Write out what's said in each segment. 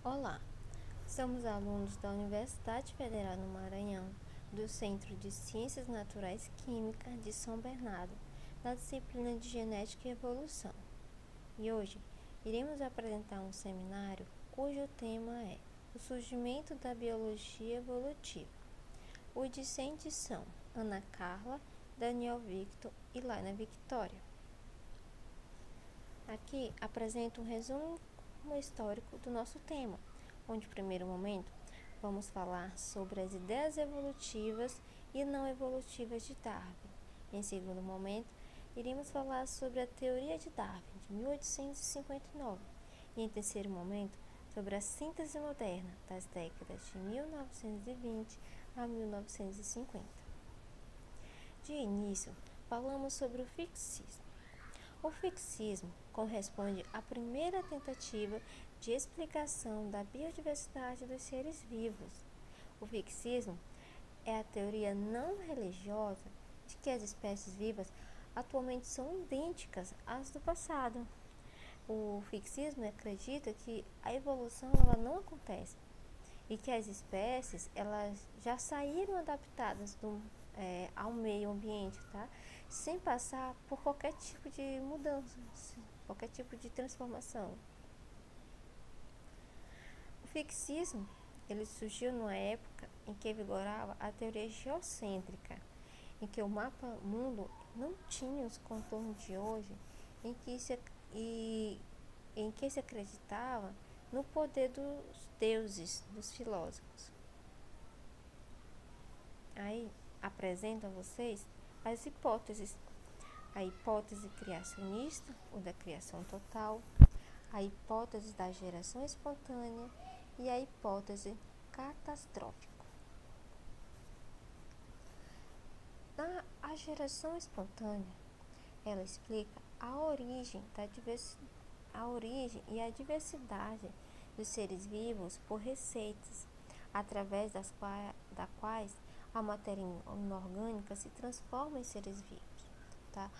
Olá, somos alunos da Universidade Federal do Maranhão, do Centro de Ciências Naturais Química de São Bernardo, da disciplina de Genética e Evolução. E hoje iremos apresentar um seminário cujo tema é o surgimento da biologia evolutiva. Os discentes são Ana Carla, Daniel Victor e Laina Victória. Aqui apresento um resumo histórico do nosso tema, onde, no primeiro momento, vamos falar sobre as ideias evolutivas e não evolutivas de Darwin. Em segundo momento, iremos falar sobre a teoria de Darwin, de 1859. E em terceiro momento, sobre a síntese moderna, das décadas de 1920 a 1950. De início, falamos sobre o fixismo. O fixismo corresponde à primeira tentativa de explicação da biodiversidade dos seres vivos. O fixismo é a teoria não religiosa de que as espécies vivas atualmente são idênticas às do passado. O fixismo acredita que a evolução ela não acontece e que as espécies elas já saíram adaptadas ao meio ambiente, tá? Sem passar por qualquer tipo de mudança, qualquer tipo de transformação. O fixismo ele surgiu numa época em que vigorava a teoria geocêntrica, em que o mapa mundo não tinha os contornos de hoje, em que se acreditava no poder dos deuses, dos filósofos. Aí apresento a vocês as hipóteses. A hipótese criacionista, ou da criação total, a hipótese da geração espontânea e a hipótese catastrófica. A geração espontânea, ela explica a origem e a diversidade dos seres vivos por receitas, através das quais a matéria inorgânica se transforma em seres vivos. Tá?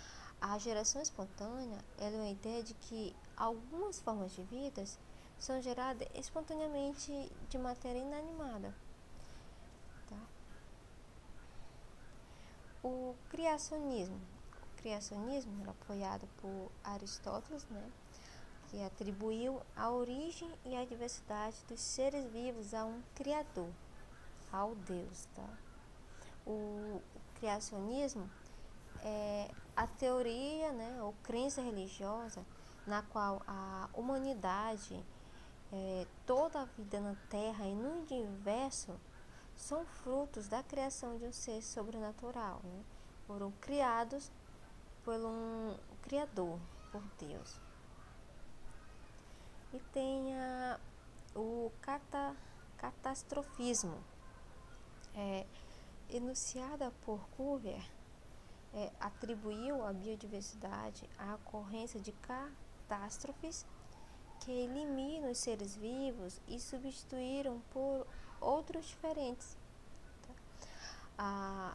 A geração espontânea é uma ideia de que algumas formas de vida são geradas espontaneamente de matéria inanimada. Tá? O criacionismo era apoiado por Aristóteles, que atribuiu a origem e a diversidade dos seres vivos a um criador, ao Deus. Tá? O criacionismo é a teoria, ou crença religiosa na qual a humanidade, toda a vida na Terra e no universo são frutos da criação de um ser sobrenatural, foram criados por um Criador, por Deus. E tem o catastrofismo, enunciada por Cuvier, atribuiu à biodiversidade a ocorrência de catástrofes que eliminam os seres vivos e substituíram por outros diferentes.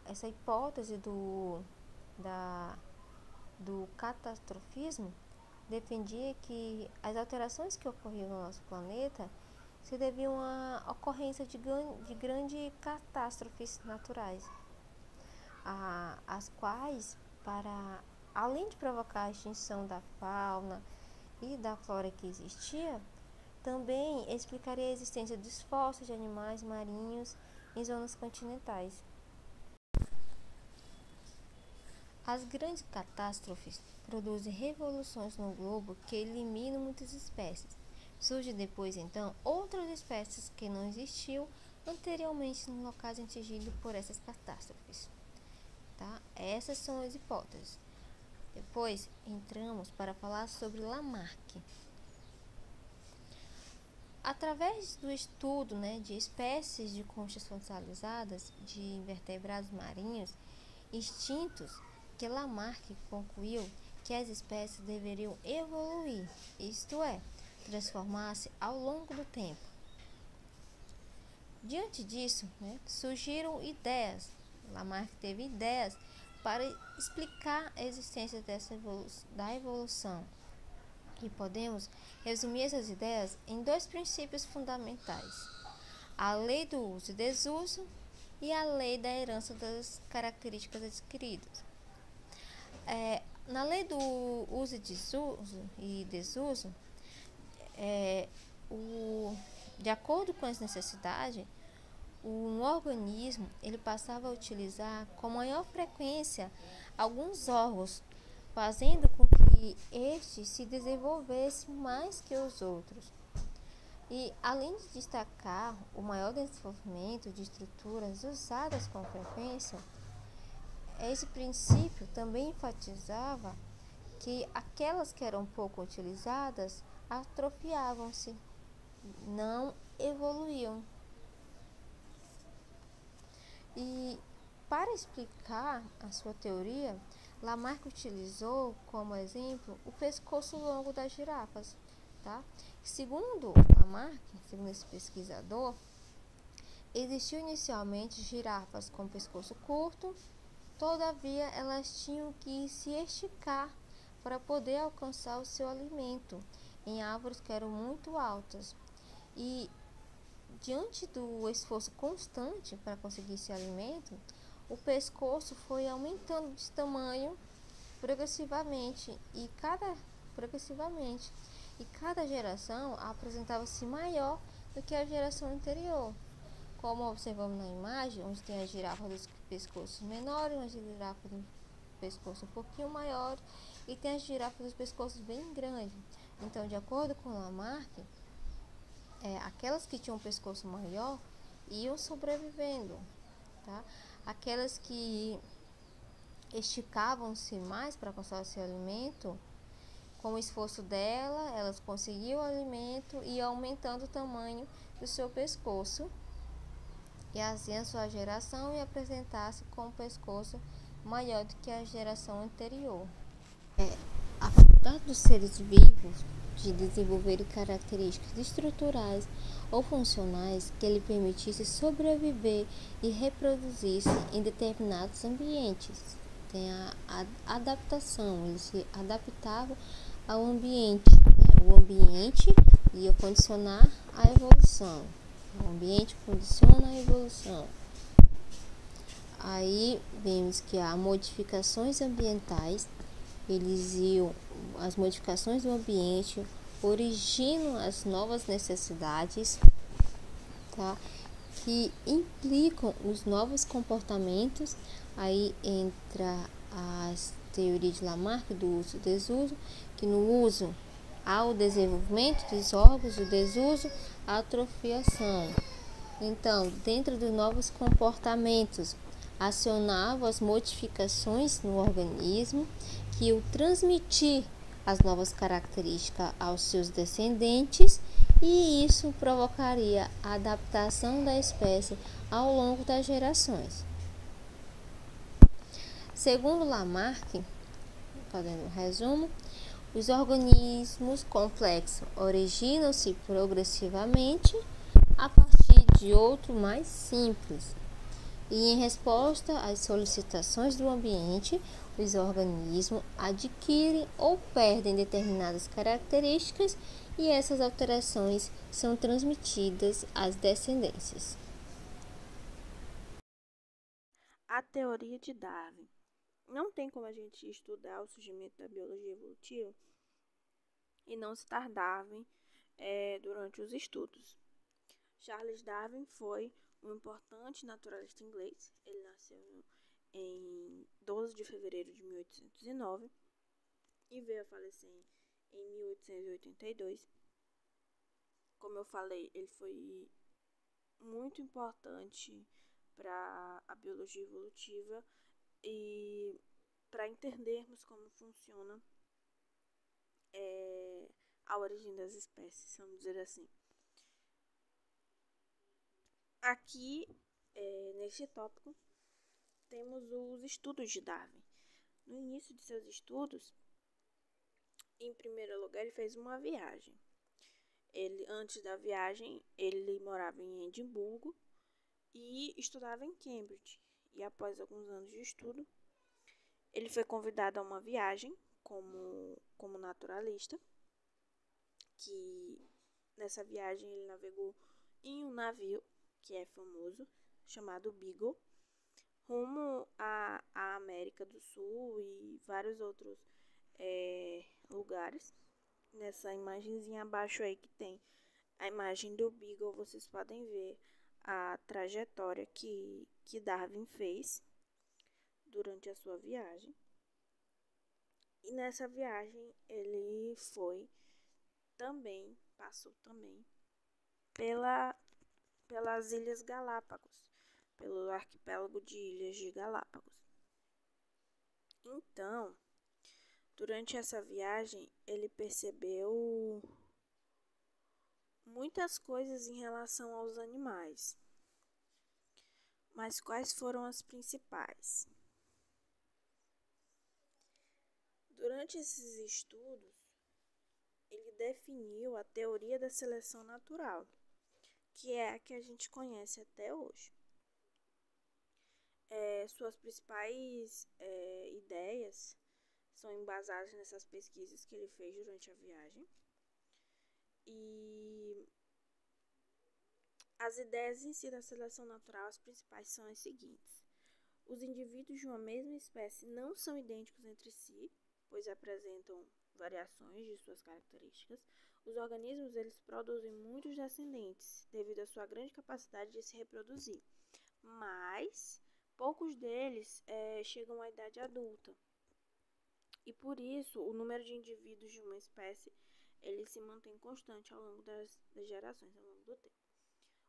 Essa hipótese do catastrofismo defendia que as alterações que ocorriam no nosso planeta se deviam à ocorrência de grandes catástrofes naturais, as quais, além de provocar a extinção da fauna e da flora que existia, também explicaria a existência dos fósseis de animais marinhos em zonas continentais. As grandes catástrofes produzem revoluções no globo que eliminam muitas espécies. Surgem depois, então, outras espécies que não existiam anteriormente nos locais atingidos por essas catástrofes. Tá? Essas são as hipóteses. Depois, entramos para falar sobre Lamarck. Através do estudo de espécies de conchas fossilizadas de invertebrados marinhos extintos, que Lamarck concluiu que as espécies deveriam evoluir, isto é, transformar-se ao longo do tempo. Diante disso, surgiram ideias. Lamarck teve ideias para explicar a existência da evolução. E podemos resumir essas ideias em dois princípios fundamentais: a lei do uso e desuso e a lei da herança das características adquiridas. Na lei do uso e desuso, é, de acordo com as necessidades, um organismo ele passava a utilizar com maior frequência alguns órgãos, fazendo com que este se desenvolvesse mais que os outros. E além de destacar o maior desenvolvimento de estruturas usadas com frequência, esse princípio também enfatizava que aquelas que eram pouco utilizadas atrofiavam-se, não evoluíam. E para explicar a sua teoria, Lamarck utilizou como exemplo o pescoço longo das girafas. Tá? Segundo Lamarck, segundo esse pesquisador, existiu inicialmente girafas com pescoço curto, todavia elas tinham que se esticar para poder alcançar o seu alimento em árvores que eram muito altas. E diante do esforço constante para conseguir esse alimento, o pescoço foi aumentando de tamanho progressivamente e cada geração apresentava-se maior do que a geração anterior. Como observamos na imagem, onde tem a girafa dos pescoços menores, uma girafa do pescoço um pouquinho maior e tem as girafas dos pescoços bem grandes. Então, de acordo com Lamarck, aquelas que tinham um pescoço maior iam sobrevivendo, tá? Aquelas que esticavam-se mais para alcançar seu alimento, com o esforço dela, elas conseguiam o alimento e iam aumentando o tamanho do seu pescoço, e assim a sua geração ia apresentar-se com um pescoço maior do que a geração anterior. A faculdade dos seres vivos de desenvolver características estruturais ou funcionais que lhe permitissem sobreviver e reproduzir-se em determinados ambientes. Tem a adaptação, eles se adaptavam ao ambiente. O ambiente ia condicionar a evolução. O ambiente condiciona a evolução. Aí vemos que há modificações ambientais, as modificações do ambiente originam as novas necessidades, tá? Que implicam os novos comportamentos. Aí entra as teorias de Lamarck do uso e desuso, que no uso há o desenvolvimento dos órgãos, o desuso, a atrofiação. Então, dentro dos novos comportamentos, acionavam as modificações no organismo que iam transmitir as novas características aos seus descendentes, e isso provocaria a adaptação da espécie ao longo das gerações. Segundo Lamarck, fazendo um resumo, os organismos complexos originam-se progressivamente a partir de outro mais simples. E em resposta às solicitações do ambiente, os organismos adquirem ou perdem determinadas características e essas alterações são transmitidas às descendências. A teoria de Darwin. Não tem como a gente estudar o surgimento da biologia evolutiva e não citar Darwin durante os estudos. Charles Darwin foi um importante naturalista inglês. Ele nasceu em 12 de fevereiro de 1809 e veio a falecer em 1882. Como eu falei, ele foi muito importante para a biologia evolutiva e para entendermos como funciona a origem das espécies, vamos dizer assim. Aqui, neste tópico, temos os estudos de Darwin. No início de seus estudos, em primeiro lugar, ele fez uma viagem. Antes da viagem, ele morava em Edimburgo e estudava em Cambridge. E após alguns anos de estudo, ele foi convidado a uma viagem como naturalista. que nessa viagem ele navegou em um navio que é famoso, chamado Beagle, rumo à América do Sul e vários outros lugares. Nessa imagenzinha abaixo aí que tem a imagem do Beagle, vocês podem ver a trajetória que Darwin fez durante a sua viagem. E nessa viagem ele passou também pelas Ilhas Galápagos, pelo arquipélago de Ilhas de Galápagos. Então, durante essa viagem, ele percebeu muitas coisas em relação aos animais. Mas quais foram as principais? Durante esses estudos, ele definiu a teoria da seleção natural, que é a que a gente conhece até hoje. Suas principais ideias são embasadas nessas pesquisas que ele fez durante a viagem. E as ideias em si da seleção natural, as principais são as seguintes. Os indivíduos de uma mesma espécie não são idênticos entre si, pois apresentam variações de suas características. Os organismos eles produzem muitos descendentes devido à sua grande capacidade de se reproduzir, mas poucos deles chegam à idade adulta. E por isso, o número de indivíduos de uma espécie ele se mantém constante ao longo das gerações, ao longo do tempo.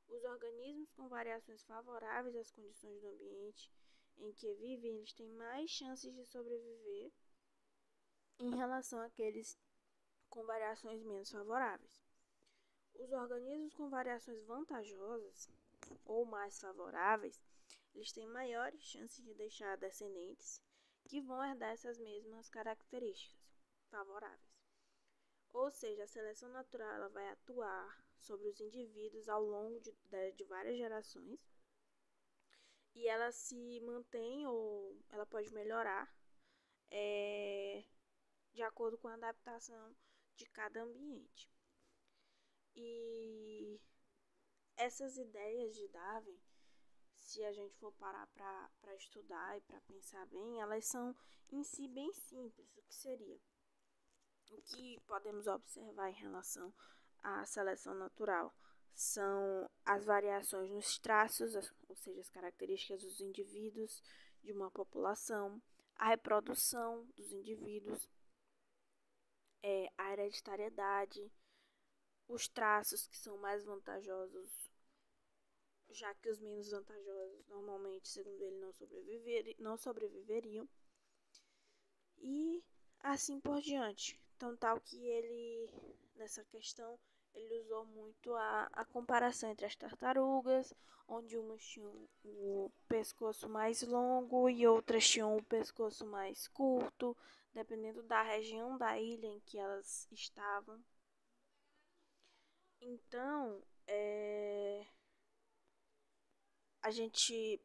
Os organismos com variações favoráveis às condições do ambiente em que vivem, eles têm mais chances de sobreviver em relação àqueles com variações menos favoráveis. Os organismos com variações vantajosas ou mais favoráveis, eles têm maiores chances de deixar descendentes que vão herdar essas mesmas características favoráveis. Ou seja, a seleção natural ela vai atuar sobre os indivíduos ao longo de várias gerações e ela se mantém ou ela pode melhorar de acordo com a adaptação de cada ambiente. E essas ideias de Darwin, se a gente for parar para estudar e para pensar bem, elas são em si bem simples. O que seria? O que podemos observar em relação à seleção natural são as variações nos traços, ou seja, as características dos indivíduos de uma população, a reprodução dos indivíduos, a hereditariedade, os traços que são mais vantajosos, já que os menos vantajosos normalmente, segundo ele, não sobreviveriam, e assim por diante. Então, tal que ele, nessa questão, ele usou muito a comparação entre as tartarugas, onde umas tinham o pescoço mais longo e outras tinham o pescoço mais curto, dependendo da região da ilha em que elas estavam. Então, a gente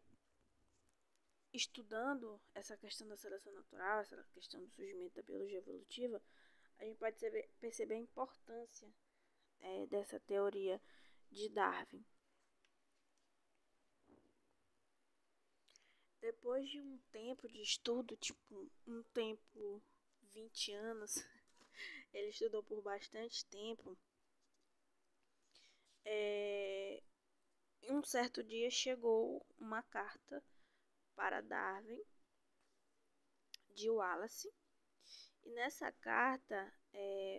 estudando essa questão da seleção natural, essa questão do surgimento da biologia evolutiva, a gente pode perceber a importância dessa teoria de Darwin. Depois de um tempo de estudo, tipo 20 anos, ele estudou por bastante tempo, em um certo dia chegou uma carta para Darwin de Wallace, e nessa carta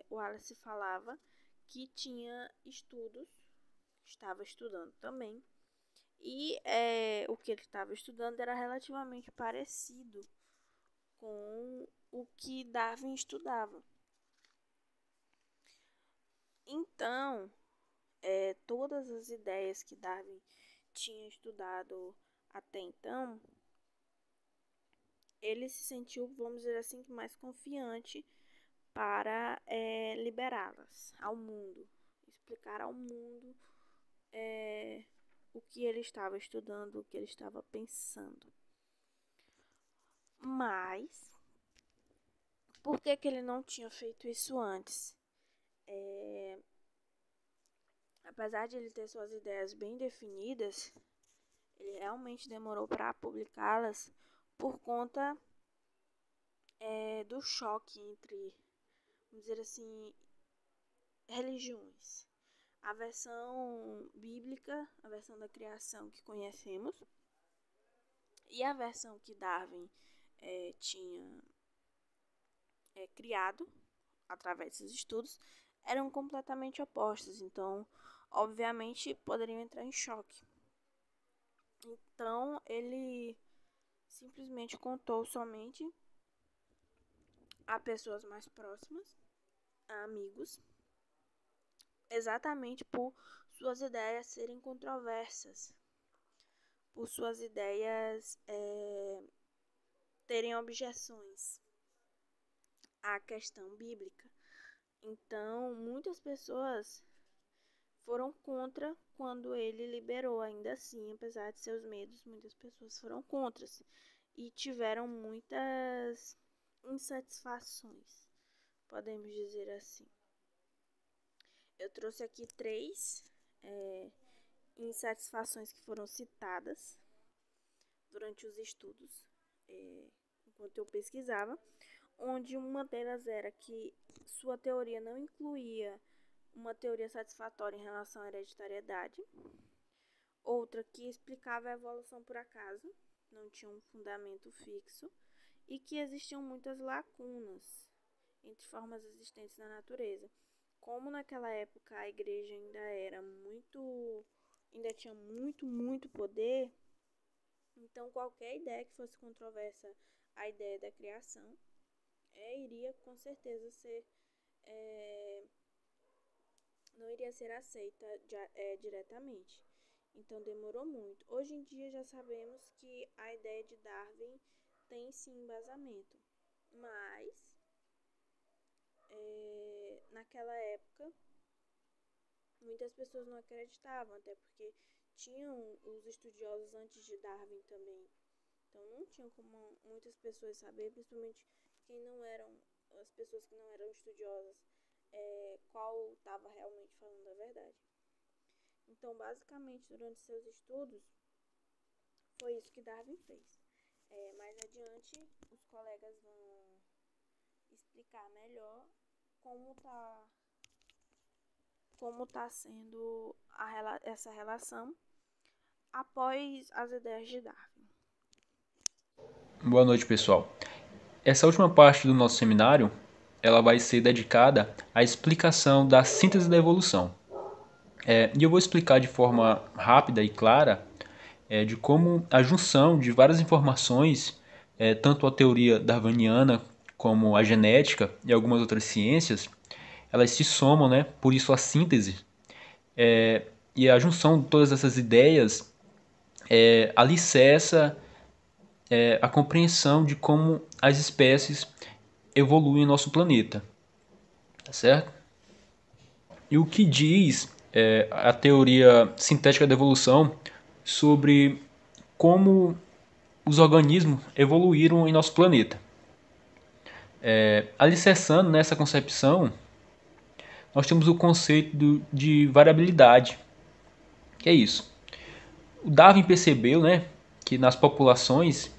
Wallace falava que tinha estudos, estava estudando também, e o que ele estava estudando era relativamente parecido com o que Darwin estudava. Então, todas as ideias que Darwin tinha estudado até então, ele se sentiu, vamos dizer assim, mais confiante para liberá-las ao mundo, explicar ao mundo o que ele estava estudando, o que ele estava pensando. Mas, por que ele não tinha feito isso antes? Apesar de ele ter suas ideias bem definidas, ele realmente demorou para publicá-las por conta do choque entre, vamos dizer assim, religiões. A versão bíblica, a versão da criação que conhecemos, e a versão que Darwin tinha criado através desses estudos eram completamente opostas. Então, obviamente, poderiam entrar em choque. Então, ele simplesmente contou somente a pessoas mais próximas, a amigos, exatamente por suas ideias serem controversas, por suas ideias terem objeções à questão bíblica. Então, muitas pessoas foram contra quando ele liberou. Ainda assim, apesar de seus medos, muitas pessoas foram contra e tiveram muitas insatisfações, podemos dizer assim. Eu trouxe aqui 3 insatisfações que foram citadas durante os estudos, enquanto eu pesquisava, onde uma delas era que sua teoria não incluía uma teoria satisfatória em relação à hereditariedade, outra que explicava a evolução por acaso, não tinha um fundamento fixo, e que existiam muitas lacunas entre formas existentes na natureza. Como naquela época a igreja ainda tinha muito poder, então qualquer ideia que fosse controversa à ideia da criação iria com certeza não iria ser aceita diretamente. Então demorou muito. Hoje em dia já sabemos que a ideia de Darwin tem sim embasamento, mas naquela época muitas pessoas não acreditavam, até porque tinham os estudiosos antes de Darwin também. Então não tinha como muitas pessoas saber, principalmente as pessoas que não eram estudiosas, qual estava realmente falando a verdade. Então, basicamente, durante seus estudos, foi isso que Darwin fez. Mais adiante, os colegas vão explicar melhor como tá sendo essa relação após as ideias de Darwin. Boa noite, pessoal. Essa última parte do nosso seminário, ela vai ser dedicada à explicação da síntese da evolução. E eu vou explicar de forma rápida e clara de como a junção de várias informações, tanto a teoria darwiniana como a genética e algumas outras ciências, elas se somam, né? Por isso a síntese. E a junção de todas essas ideias alicerça a compreensão de como as espécies evoluem em nosso planeta. Tá certo? E o que diz a teoria sintética da evolução sobre como os organismos evoluíram em nosso planeta. Alicerçando nessa concepção, nós temos o conceito de variabilidade. Que é isso? O Darwin percebeu, né, que nas populações,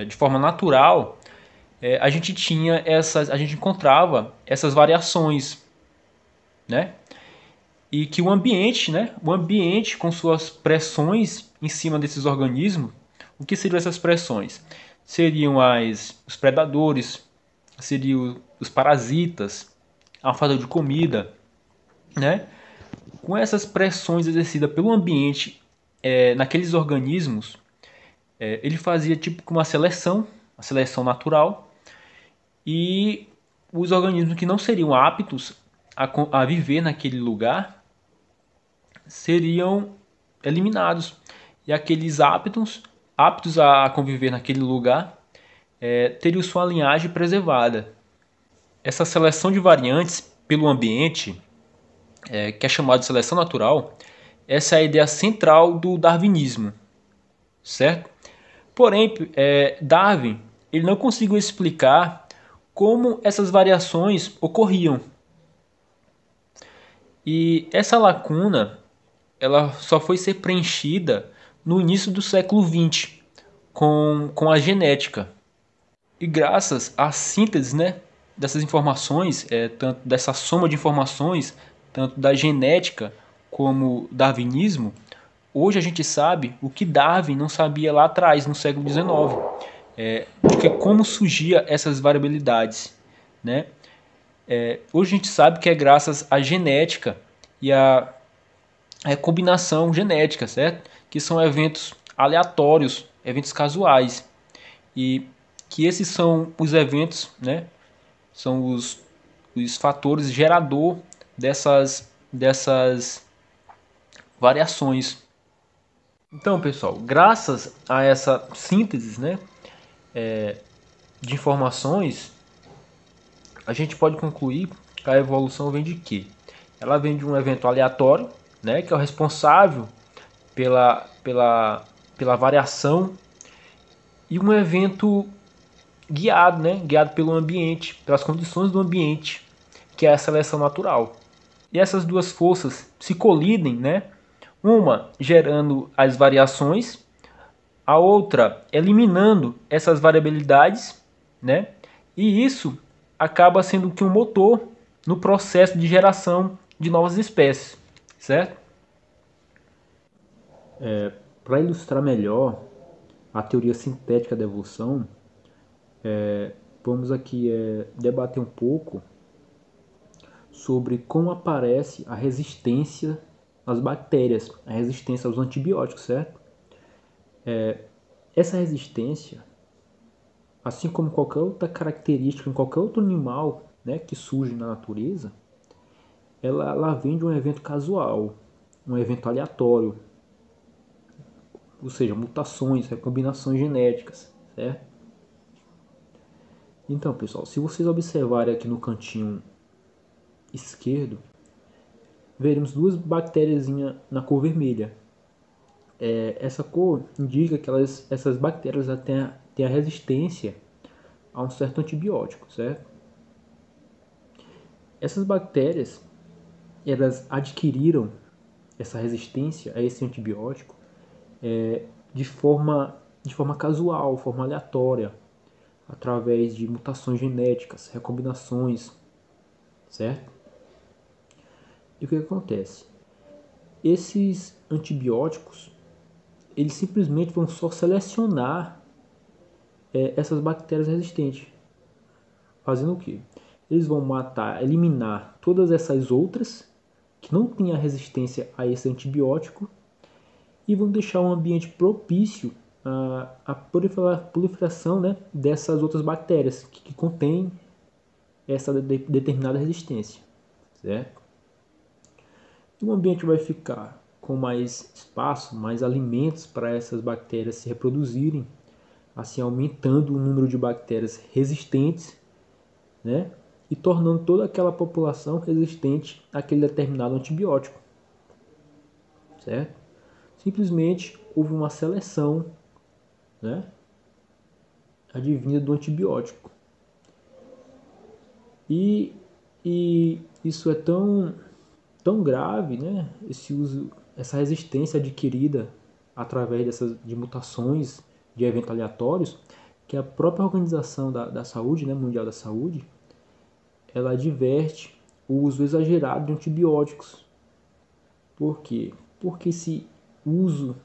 de forma natural, a gente encontrava essas variações, né? E que o ambiente com suas pressões em cima desses organismos, o que seriam essas pressões? Seriam os predadores, seriam os parasitas, a falta de comida, né? Com essas pressões exercidas pelo ambiente naqueles organismos, ele fazia tipo uma seleção natural, e os organismos que não seriam aptos a viver naquele lugar seriam eliminados, e aqueles aptos a conviver naquele lugar teriam sua linhagem preservada. Essa seleção de variantes pelo ambiente, que é chamada de seleção natural, essa é a ideia central do darwinismo, certo? Porém, Darwin ele não conseguiu explicar como essas variações ocorriam. E essa lacuna ela só foi ser preenchida no início do século XX com a genética. E graças à síntese, né, dessas informações, tanto dessa soma de informações, tanto da genética como darwinismo, hoje a gente sabe o que Darwin não sabia lá atrás, no século XIX, de que como surgia essas variabilidades, né? Hoje a gente sabe que é graças à genética e à recombinação genética, certo? Que são eventos aleatórios, eventos casuais. E que esses são os eventos, né? São os fatores gerador dessas variações. Então, pessoal, graças a essa síntese, né, de informações, a gente pode concluir que a evolução vem de quê? Ela vem de um evento aleatório, né, que é o responsável pela variação, e um evento guiado, né, guiado pelo ambiente, pelas condições do ambiente, que é a seleção natural. E essas duas forças se colidem, né, uma gerando as variações, a outra eliminando essas variabilidades, né, e isso acaba sendo que um motor no processo de geração de novas espécies, certo? Para ilustrar melhor a teoria sintética da evolução, vamos aqui debater um pouco sobre como aparece a resistência às bactérias, a resistência aos antibióticos, certo? Essa resistência, assim como qualquer outra característica em qualquer outro animal, né, que surge na natureza, ela vem de um evento casual, um evento aleatório, ou seja, mutações, recombinações genéticas, certo? Então, pessoal, se vocês observarem aqui no cantinho esquerdo, veremos duas bactérias na cor vermelha. Essa cor indica que essas bactérias têm a resistência a um certo antibiótico, certo? Essas bactérias, elas adquiriram essa resistência a esse antibiótico de forma casual, forma aleatória, através de mutações genéticas, recombinações, certo? E o que acontece? Esses antibióticos, eles simplesmente vão só selecionar essas bactérias resistentes. Fazendo o quê? Eles vão matar, eliminar todas essas outras que não têm a resistência a esse antibiótico e vão deixar um ambiente propício à proliferação, né, dessas outras bactérias que contêm essa determinada resistência, certo? E o ambiente vai ficar com mais espaço, mais alimentos para essas bactérias se reproduzirem, assim aumentando o número de bactérias resistentes, né? E tornando toda aquela população resistente àquele determinado antibiótico, certo? Simplesmente houve uma seleção, né, advinda do antibiótico. E isso é tão grave, né, esse uso, essa resistência adquirida através de mutações de eventos aleatórios, que a própria Organização da Saúde, né, Mundial da Saúde, ela adverte o uso exagerado de antibióticos. Por quê? Porque esse uso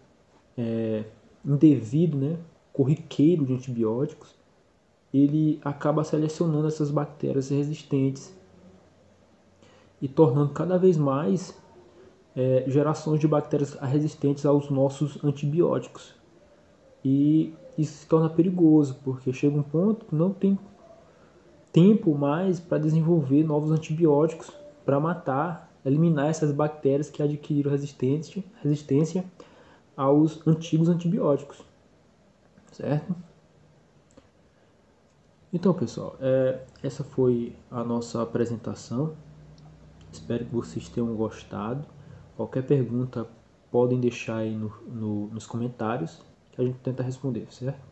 indevido, né, corriqueiro de antibióticos, ele acaba selecionando essas bactérias resistentes e tornando cada vez mais gerações de bactérias resistentes aos nossos antibióticos. E isso se torna perigoso, porque chega um ponto que não tem tempo mais para desenvolver novos antibióticos para matar, eliminar essas bactérias que adquiriram resistência aos antigos antibióticos, certo? Então, pessoal, essa foi a nossa apresentação. Espero que vocês tenham gostado. Qualquer pergunta podem deixar aí nos comentários que a gente tenta responder, certo?